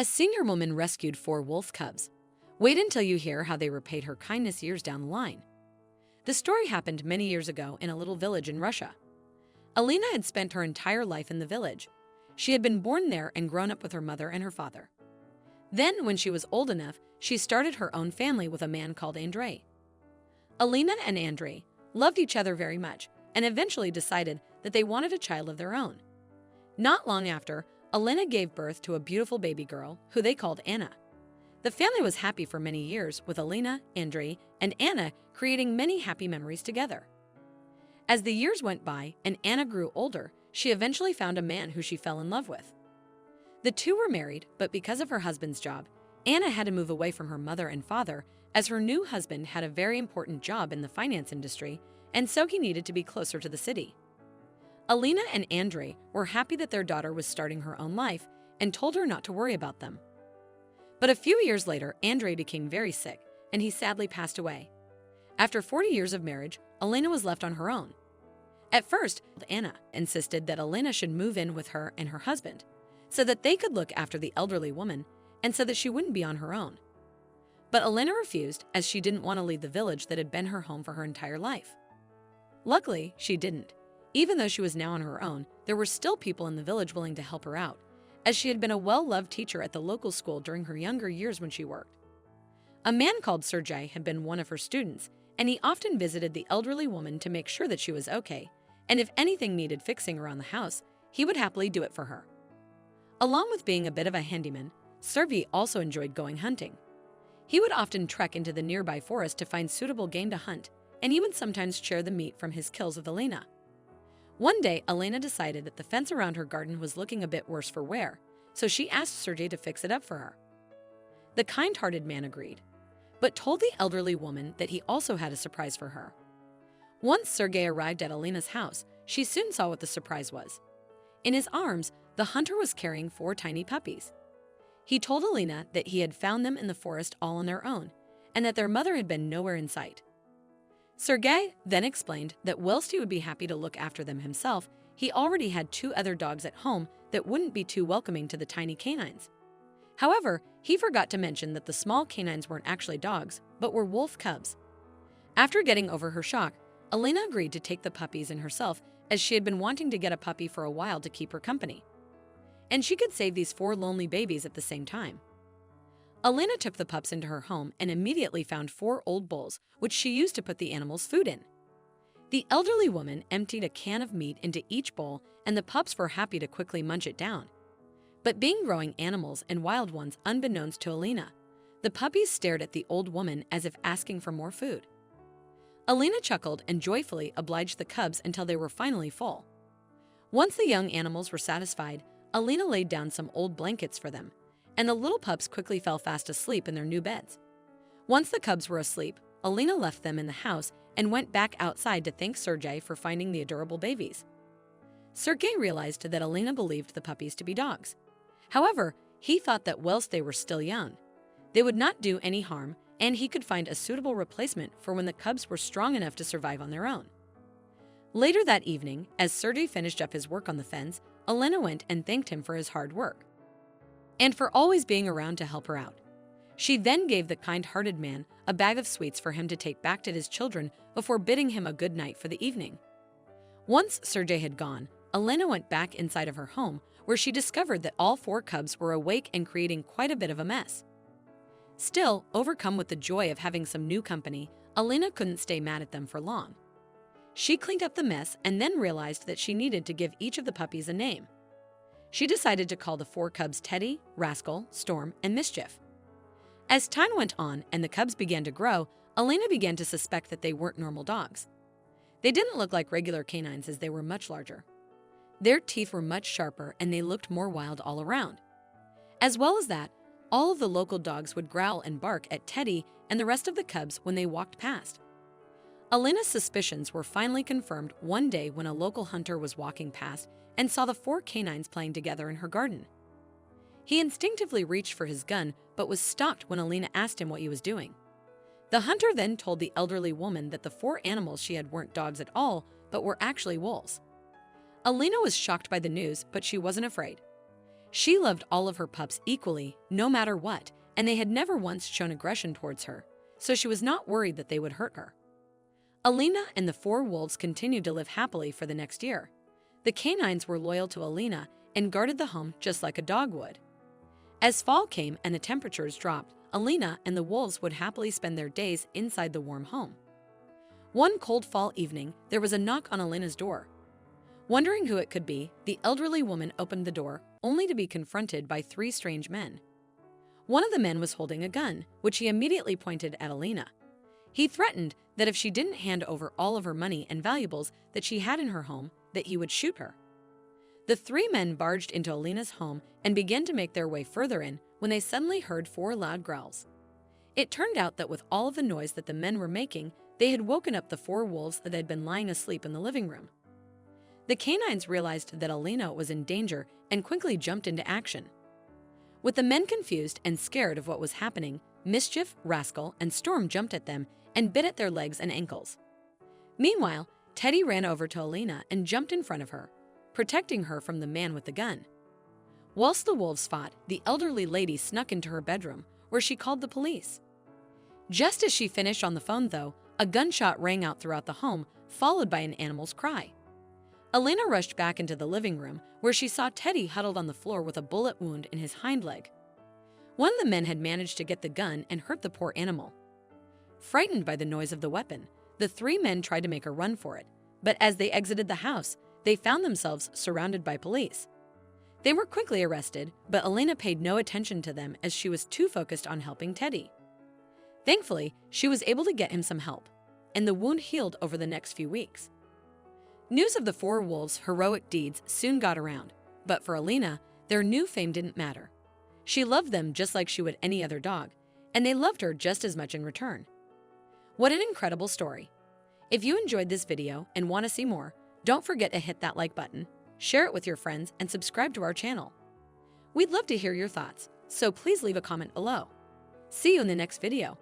A senior woman rescued 4 wolf cubs. Wait until you hear how they repaid her kindness years down the line. The story happened many years ago in a little village in Russia. Alina had spent her entire life in the village. She had been born there and grown up with her mother and her father. Then, when she was old enough, she started her own family with a man called Andrei. Alina and Andrei loved each other very much and eventually decided that they wanted a child of their own. Not long after, Alina gave birth to a beautiful baby girl who they called Anna. The family was happy for many years, with Alina, Andrei, and Anna creating many happy memories together. As the years went by and Anna grew older, she eventually found a man who she fell in love with. The two were married, but because of her husband's job, Anna had to move away from her mother and father, as her new husband had a very important job in the finance industry, and so he needed to be closer to the city. Alina and Andrei were happy that their daughter was starting her own life and told her not to worry about them. But a few years later, Andrei became very sick, and he sadly passed away. After 40 years of marriage, Alina was left on her own. At first, Anna insisted that Alina should move in with her and her husband, so that they could look after the elderly woman and so that she wouldn't be on her own. But Alina refused, as she didn't want to leave the village that had been her home for her entire life. Luckily, she didn't. Even though she was now on her own, there were still people in the village willing to help her out, as she had been a well-loved teacher at the local school during her younger years when she worked. A man called Sergei had been one of her students, and he often visited the elderly woman to make sure that she was okay, and if anything needed fixing around the house, he would happily do it for her. Along with being a bit of a handyman, Sergei also enjoyed going hunting. He would often trek into the nearby forest to find suitable game to hunt, and he would sometimes share the meat from his kills with Alina. One day, Alina decided that the fence around her garden was looking a bit worse for wear, so she asked Sergei to fix it up for her. The kind-hearted man agreed, but told the elderly woman that he also had a surprise for her. Once Sergei arrived at Alina's house, she soon saw what the surprise was. In his arms, the hunter was carrying 4 tiny puppies. He told Alina that he had found them in the forest all on their own, and that their mother had been nowhere in sight. Sergei then explained that whilst he would be happy to look after them himself, he already had 2 other dogs at home that wouldn't be too welcoming to the tiny canines. However, he forgot to mention that the small canines weren't actually dogs, but were wolf cubs. After getting over her shock, Alina agreed to take the puppies in herself, as she had been wanting to get a puppy for a while to keep her company. And she could save these 4 lonely babies at the same time. Alina took the pups into her home and immediately found 4 old bowls, which she used to put the animals' food in. The elderly woman emptied a can of meat into each bowl, and the pups were happy to quickly munch it down. But being growing animals and wild ones unbeknownst to Alina, the puppies stared at the old woman as if asking for more food. Alina chuckled and joyfully obliged the cubs until they were finally full. Once the young animals were satisfied, Alina laid down some old blankets for them, and the little pups quickly fell fast asleep in their new beds. Once the cubs were asleep, Alina left them in the house and went back outside to thank Sergei for finding the adorable babies. Sergei realized that Alina believed the puppies to be dogs. However, he thought that whilst they were still young, they would not do any harm, and he could find a suitable replacement for when the cubs were strong enough to survive on their own. Later that evening, as Sergei finished up his work on the fence, Alina went and thanked him for his hard work and for always being around to help her out. She then gave the kind-hearted man a bag of sweets for him to take back to his children before bidding him a good night for the evening. Once Sergei had gone, Alina went back inside of her home, where she discovered that all 4 cubs were awake and creating quite a bit of a mess. Still, overcome with the joy of having some new company, Alina couldn't stay mad at them for long. She cleaned up the mess and then realized that she needed to give each of the puppies a name. She decided to call the 4 cubs Teddy, Rascal, Storm, and Mischief. As time went on and the cubs began to grow, Alina began to suspect that they weren't normal dogs. They didn't look like regular canines, as they were much larger. Their teeth were much sharper and they looked more wild all around. As well as that, all of the local dogs would growl and bark at Teddy and the rest of the cubs when they walked past. Alina's suspicions were finally confirmed one day when a local hunter was walking past and saw the 4 canines playing together in her garden. He instinctively reached for his gun, but was stopped when Alina asked him what he was doing. The hunter then told the elderly woman that the 4 animals she had weren't dogs at all, but were actually wolves. Alina was shocked by the news, but she wasn't afraid. She loved all of her pups equally, no matter what, and they had never once shown aggression towards her, so she was not worried that they would hurt her. Alina and the 4 wolves continued to live happily for the next year. The canines were loyal to Alina and guarded the home just like a dog would. As fall came and the temperatures dropped, Alina and the wolves would happily spend their days inside the warm home. One cold fall evening, there was a knock on Alina's door. Wondering who it could be, the elderly woman opened the door, only to be confronted by 3 strange men. One of the men was holding a gun, which he immediately pointed at Alina. He threatened that if she didn't hand over all of her money and valuables that she had in her home, that he would shoot her. The 3 men barged into Alina's home and began to make their way further in when they suddenly heard 4 loud growls. It turned out that with all of the noise that the men were making, they had woken up the 4 wolves that had been lying asleep in the living room. The canines realized that Alina was in danger and quickly jumped into action. With the men confused and scared of what was happening, Mischief, Rascal, and Storm jumped at them and bit at their legs and ankles. Meanwhile, Teddy ran over to Alina and jumped in front of her, protecting her from the man with the gun. Whilst the wolves fought, the elderly lady snuck into her bedroom, where she called the police. Just as she finished on the phone, though, a gunshot rang out throughout the home, followed by an animal's cry. Alina rushed back into the living room, where she saw Teddy huddled on the floor with a bullet wound in his hind leg. One of the men had managed to get the gun and hurt the poor animal. Frightened by the noise of the weapon, the 3 men tried to make a run for it, but as they exited the house, they found themselves surrounded by police. They were quickly arrested, but Alina paid no attention to them as she was too focused on helping Teddy. Thankfully, she was able to get him some help, and the wound healed over the next few weeks. News of the 4 wolves' heroic deeds soon got around, but for Alina, their new fame didn't matter. She loved them just like she would any other dog, and they loved her just as much in return. What an incredible story! If you enjoyed this video and want to see more, don't forget to hit that like button, share it with your friends, and subscribe to our channel. We'd love to hear your thoughts, so please leave a comment below. See you in the next video.